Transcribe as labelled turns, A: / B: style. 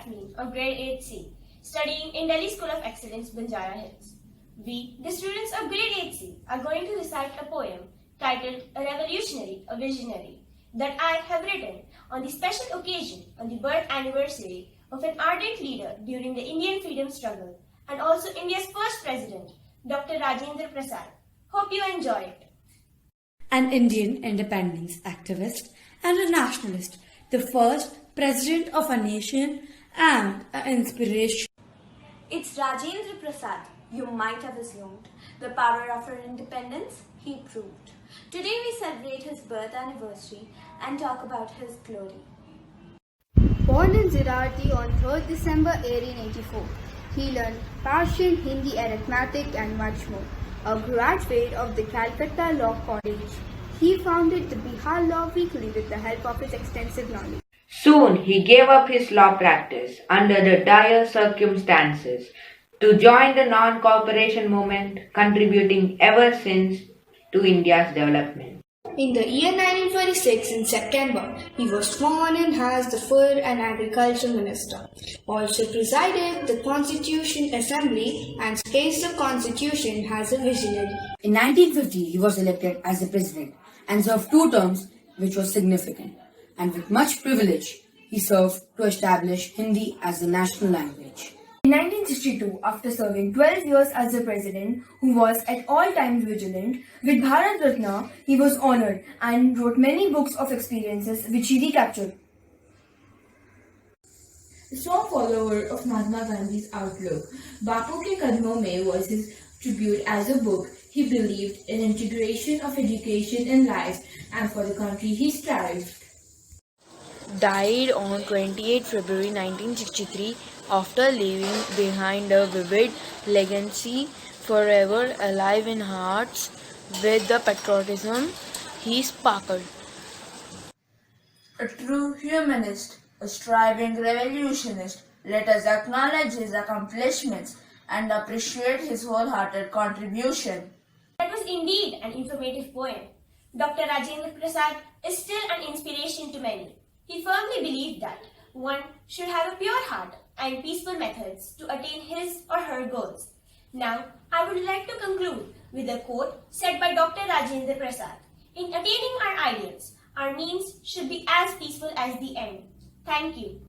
A: Jasmine of grade 8C, studying in Delhi School of Excellence, Banjara Hills. We, the students of grade 8C, are going to recite a poem titled A Revolutionary, a Visionary, that I have written on the special occasion on the birth anniversary of an ardent leader during the Indian freedom struggle and also India's first president, Dr.Rajendra Prasad. Hope you enjoy it.
B: An Indian independence activist and a nationalist, the first president of a nation and an inspiration.
C: It's Rajendra Prasad, you might have assumed. The power of our independence, he proved. Today we celebrate his birth anniversary and talk about his glory.
D: Born in Zirarti on 3rd December 1884, he learned Persian, Hindi, arithmetic and much more. A graduate of the Calcutta Law College, he founded the Bihar Law Weekly with the help of his extensive knowledge.
E: Soon he gave up his law practice under the dire circumstances to join the non-cooperation movement, contributing ever since to India's development.
D: In the year 1926, in September, he was sworn in as the Food and Agriculture Minister. Also presided the Constituent Assembly and states the Constitution as a visionary.
B: In 1950, he was elected as the president and served 2 terms, which was significant. And with much privilege, he served to establish Hindi as the national language.
F: In 1962, after serving 12 years as the president, who was at all times vigilant, with Bharat Ratna, he was honored and wrote many books of experiences which he recaptured.
G: A strong follower of Mahatma Gandhi's outlook, Bapu Ke Kadmon Mein was his tribute as a book. He believed in integration of education in life, and for the country he strived.
H: Died on 28 February 1963 after leaving behind a vivid legacy forever alive in hearts with the patriotism he sparkled.
I: A true humanist, a striving revolutionist, let us acknowledge his accomplishments and appreciate his wholehearted contribution.
A: That was indeed an informative poem. Dr. Rajendra Prasad is still an inspiration to many. He firmly believed that one should have a pure heart and peaceful methods to attain his or her goals. Now, I would like to conclude with a quote said by Dr. Rajendra Prasad. In attaining our ideals, our means should be as peaceful as the end. Thank you.